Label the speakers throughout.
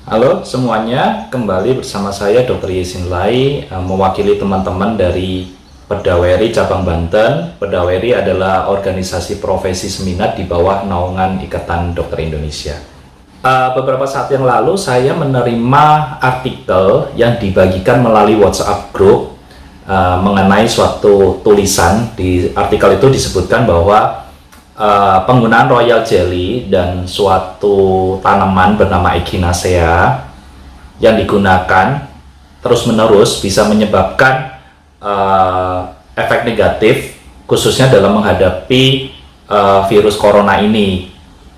Speaker 1: Halo semuanya, kembali bersama saya Dr. Yesin Lai, mewakili teman-teman dari Pedaweri Cabang Banten. Pedaweri adalah organisasi profesi seminat di bawah naungan Ikatan Dokter Indonesia. Beberapa saat yang lalu saya menerima artikel yang dibagikan melalui WhatsApp group mengenai suatu tulisan. Di artikel itu disebutkan bahwa penggunaan royal jelly dan suatu tanaman bernama Echinacea yang digunakan terus-menerus bisa menyebabkan efek negatif khususnya dalam menghadapi virus corona ini,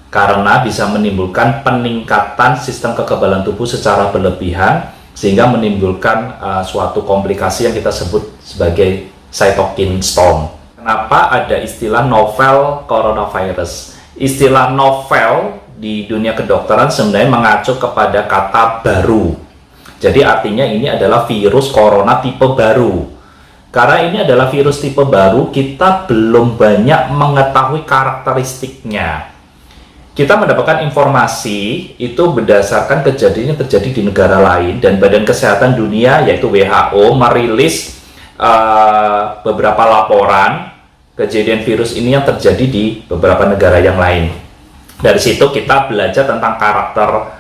Speaker 1: karena bisa menimbulkan peningkatan sistem kekebalan tubuh secara berlebihan sehingga menimbulkan suatu komplikasi yang kita sebut sebagai cytokine storm. Kenapa ada istilah novel coronavirus? Istilah novel di dunia kedokteran sebenarnya mengacu kepada kata baru. Jadi artinya ini adalah virus corona tipe baru. Karena ini adalah virus tipe baru, kita belum banyak mengetahui karakteristiknya. Kita mendapatkan informasi itu berdasarkan kejadian yang terjadi di negara lain, dan Badan Kesehatan Dunia yaitu WHO merilis beberapa laporan kejadian virus ini yang terjadi di beberapa negara yang lain. Dari situ kita belajar tentang karakter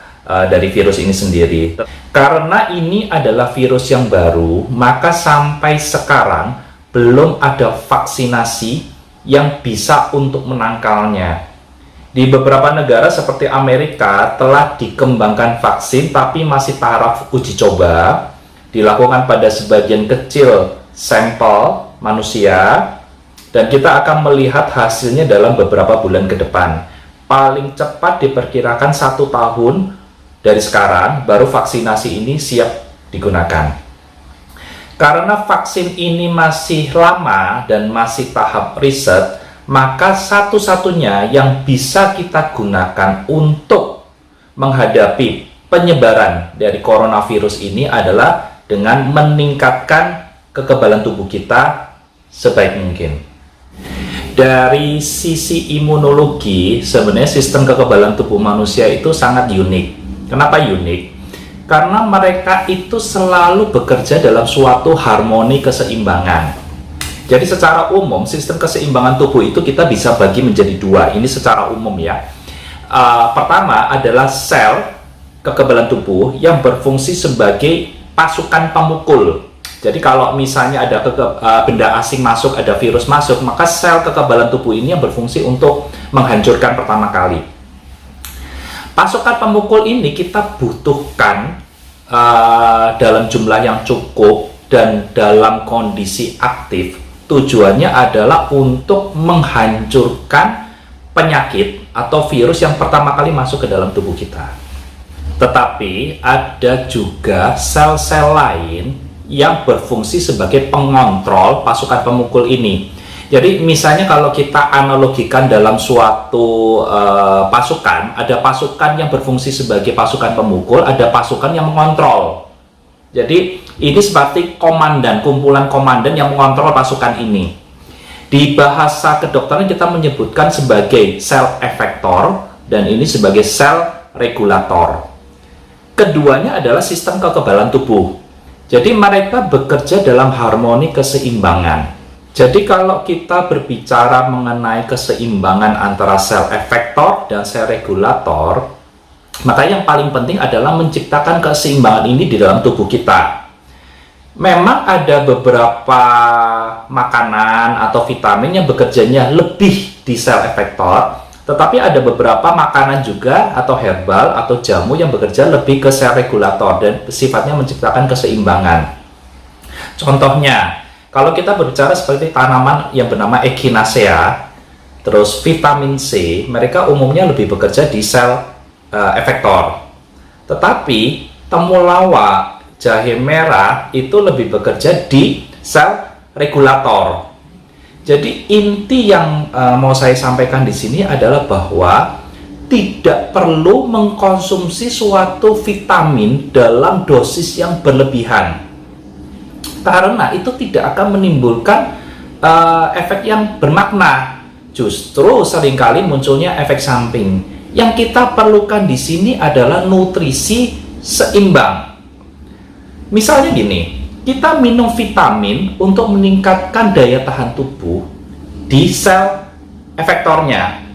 Speaker 1: dari virus ini sendiri. Karena ini adalah virus yang baru, maka sampai sekarang belum ada vaksinasi yang bisa untuk menangkalnya. Di beberapa negara seperti Amerika telah dikembangkan vaksin, tapi masih taraf uji coba, dilakukan pada sebagian kecil sampel manusia, dan kita akan melihat hasilnya dalam beberapa bulan ke depan. Paling cepat diperkirakan 1 tahun dari sekarang baru vaksinasi ini siap digunakan. Karena vaksin ini masih lama dan masih tahap riset, maka satu-satunya yang bisa kita gunakan untuk menghadapi penyebaran dari coronavirus ini adalah dengan meningkatkan kekebalan tubuh kita sebaik mungkin. Dari sisi imunologi, sebenarnya sistem kekebalan tubuh manusia itu sangat unik. Kenapa unik? Karena mereka itu selalu bekerja dalam suatu harmoni keseimbangan. Jadi secara umum, sistem keseimbangan tubuh itu kita bisa bagi menjadi 2. Ini secara umum ya. Pertama adalah sel kekebalan tubuh yang berfungsi sebagai pasukan pemukul. Jadi kalau misalnya ada benda asing masuk, ada virus masuk, maka sel kekebalan tubuh ini yang berfungsi untuk menghancurkan pertama kali. Pasukan pemukul ini kita butuhkan dalam jumlah yang cukup dan dalam kondisi aktif. Tujuannya adalah untuk menghancurkan penyakit atau virus yang pertama kali masuk ke dalam tubuh kita. Tetapi ada juga sel-sel lain yang berfungsi sebagai pengontrol pasukan pemukul ini. Jadi misalnya kalau kita analogikan dalam suatu pasukan, ada pasukan yang berfungsi sebagai pasukan pemukul, ada pasukan yang mengontrol. Jadi ini seperti komandan, kumpulan komandan yang mengontrol pasukan ini. Di bahasa kedokteran kita menyebutkan sebagai sel efektor dan ini sebagai sel regulator. Keduanya adalah sistem kekebalan tubuh. Jadi mereka bekerja dalam harmoni keseimbangan. Jadi kalau kita berbicara mengenai keseimbangan antara sel efektor dan sel regulator, maka yang paling penting adalah menciptakan keseimbangan ini di dalam tubuh kita. Memang ada beberapa makanan atau vitamin yang bekerjanya lebih di sel efektor, tetapi ada beberapa makanan juga atau herbal atau jamu yang bekerja lebih ke sel regulator dan sifatnya menciptakan keseimbangan. Contohnya, kalau kita berbicara seperti tanaman yang bernama Echinacea, terus vitamin C, mereka umumnya lebih bekerja di sel efektor. Tetapi temulawak, jahe merah itu lebih bekerja di sel regulator. Jadi inti yang mau saya sampaikan di sini adalah bahwa tidak perlu mengkonsumsi suatu vitamin dalam dosis yang berlebihan, karena itu tidak akan menimbulkan efek yang bermakna. Justru seringkali munculnya efek samping. Yang kita perlukan di sini adalah nutrisi seimbang. Misalnya gini, kita minum vitamin untuk meningkatkan daya tahan tubuh di sel efektornya,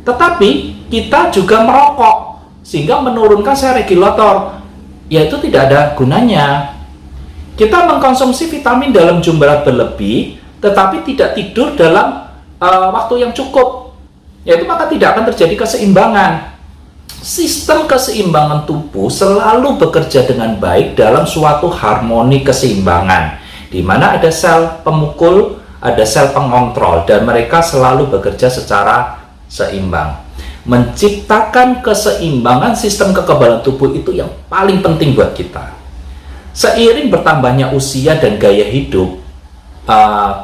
Speaker 1: tetapi kita juga merokok sehingga menurunkan sel regulator, yaitu tidak ada gunanya. Kita mengkonsumsi vitamin dalam jumlah berlebih tetapi tidak tidur dalam waktu yang cukup, yaitu maka tidak akan terjadi keseimbangan. Sistem keseimbangan tubuh selalu bekerja dengan baik dalam suatu harmoni keseimbangan, di mana ada sel pemukul, ada sel pengontrol, dan mereka selalu bekerja secara seimbang. Menciptakan keseimbangan sistem kekebalan tubuh itu yang paling penting buat kita. Seiring bertambahnya usia dan gaya hidup,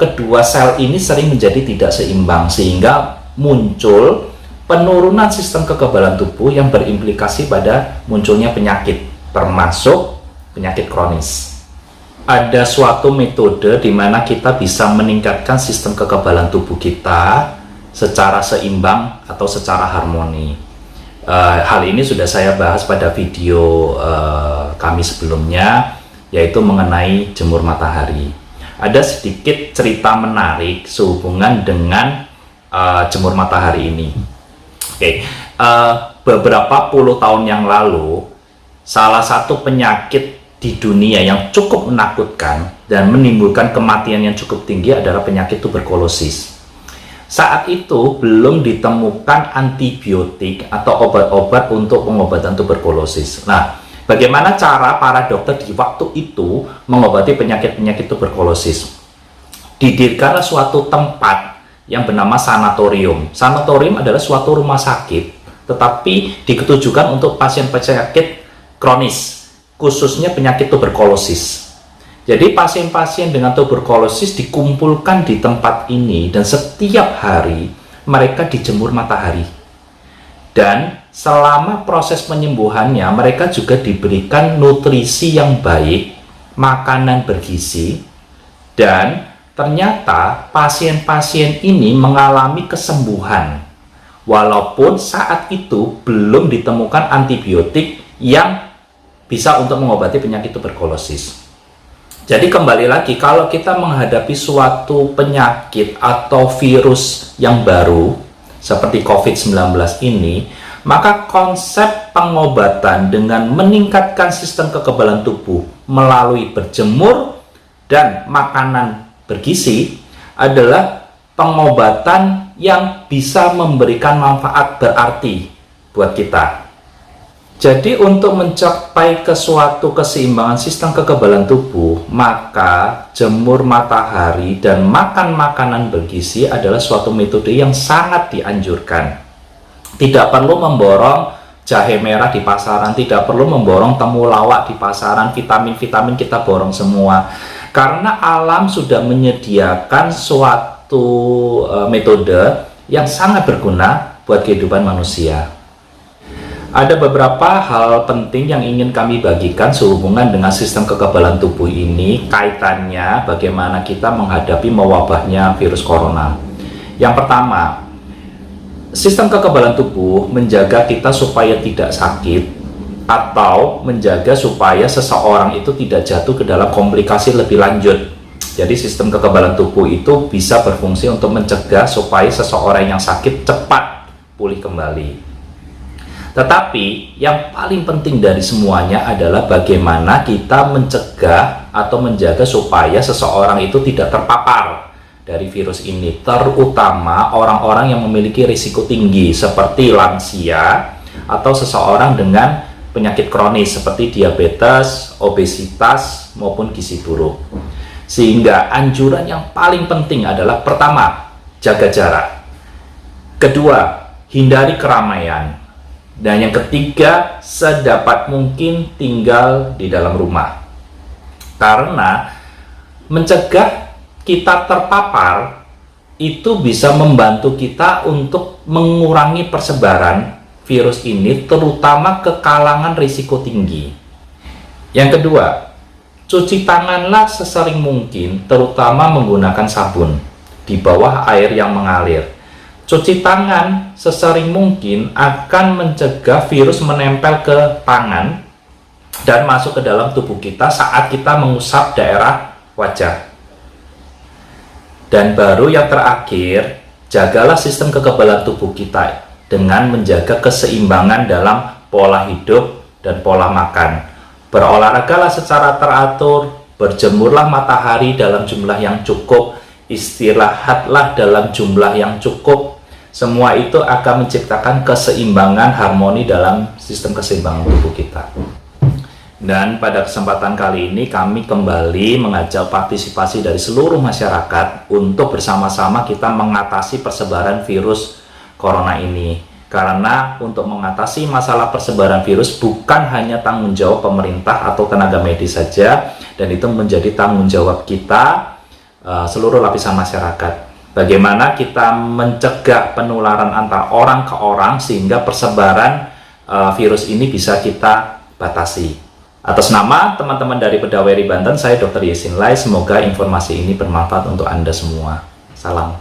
Speaker 1: kedua sel ini sering menjadi tidak seimbang, sehingga muncul penurunan sistem kekebalan tubuh yang berimplikasi pada munculnya penyakit, termasuk penyakit kronis. Ada suatu metode di mana kita bisa meningkatkan sistem kekebalan tubuh kita secara seimbang atau secara harmoni. Hal ini sudah saya bahas pada video kami sebelumnya, yaitu mengenai jemur matahari. Ada sedikit cerita menarik sehubungan dengan jemur matahari ini. Beberapa puluh tahun yang lalu, salah satu penyakit di dunia yang cukup menakutkan dan menimbulkan kematian yang cukup tinggi adalah penyakit tuberkulosis. Saat itu belum ditemukan antibiotik atau obat-obat untuk pengobatan tuberkulosis. Nah, bagaimana cara para dokter di waktu itu mengobati penyakit-penyakit tuberkulosis? Didirikanlah suatu tempat yang bernama sanatorium. Sanatorium adalah suatu rumah sakit, tetapi ditujukan untuk pasien penyakit kronis, khususnya penyakit tuberkulosis. Jadi pasien-pasien dengan tuberkulosis dikumpulkan di tempat ini, dan setiap hari mereka dijemur matahari. Dan selama proses penyembuhannya, mereka juga diberikan nutrisi yang baik, makanan bergizi, dan ternyata pasien-pasien ini mengalami kesembuhan, walaupun saat itu belum ditemukan antibiotik yang bisa untuk mengobati penyakit tuberkulosis. Jadi kembali lagi, kalau kita menghadapi suatu penyakit atau virus yang baru seperti COVID-19 ini, maka konsep pengobatan dengan meningkatkan sistem kekebalan tubuh melalui berjemur dan makanan bergizi adalah pengobatan yang bisa memberikan manfaat berarti buat kita. Jadi untuk mencapai ke suatu keseimbangan sistem kekebalan tubuh, maka jemur matahari dan makan makanan bergizi adalah suatu metode yang sangat dianjurkan. Tidak perlu memborong jahe merah di pasaran, tidak perlu memborong temulawak di pasaran, vitamin-vitamin kita borong semua. Karena alam sudah menyediakan suatu metode yang sangat berguna buat kehidupan manusia. Ada beberapa hal penting yang ingin kami bagikan sehubungan dengan sistem kekebalan tubuh ini, kaitannya bagaimana kita menghadapi mewabahnya virus corona. Yang pertama, sistem kekebalan tubuh menjaga kita supaya tidak sakit, atau menjaga supaya seseorang itu tidak jatuh ke dalam komplikasi lebih lanjut. Jadi sistem kekebalan tubuh itu bisa berfungsi untuk mencegah supaya seseorang yang sakit cepat pulih kembali. Tetapi yang paling penting dari semuanya adalah bagaimana kita mencegah atau menjaga supaya seseorang itu tidak terpapar dari virus ini, terutama orang-orang yang memiliki risiko tinggi seperti lansia atau seseorang dengan penyakit kronis seperti diabetes, obesitas, maupun gizi buruk. Sehingga anjuran yang paling penting adalah pertama, jaga jarak. Kedua, hindari keramaian. Dan yang ketiga, sedapat mungkin tinggal di dalam rumah. Karena mencegah kita terpapar itu bisa membantu kita untuk mengurangi persebaran virus ini, terutama ke kalangan risiko tinggi. Yang kedua, cuci tanganlah sesering mungkin, terutama menggunakan sabun di bawah air yang mengalir. Cuci tangan sesering mungkin akan mencegah virus menempel ke tangan dan masuk ke dalam tubuh kita saat kita mengusap daerah wajah. Dan baru yang terakhir, jagalah sistem kekebalan tubuh kita dengan menjaga keseimbangan dalam pola hidup dan pola makan. Berolahragalah secara teratur, berjemurlah matahari dalam jumlah yang cukup, istirahatlah dalam jumlah yang cukup. Semua itu akan menciptakan keseimbangan harmoni dalam sistem keseimbangan tubuh kita. Dan pada kesempatan kali ini kami kembali mengajak partisipasi dari seluruh masyarakat untuk bersama-sama kita mengatasi persebaran virus corona ini. Karena untuk mengatasi masalah persebaran virus bukan hanya tanggung jawab pemerintah atau tenaga medis saja, dan itu menjadi tanggung jawab kita seluruh lapisan masyarakat. Bagaimana kita mencegah penularan antara orang ke orang sehingga persebaran virus ini bisa kita batasi. Atas nama teman-teman dari Pedaweri Banten, saya Dr. Yesin Lai. Semoga informasi ini bermanfaat untuk Anda semua. Salam.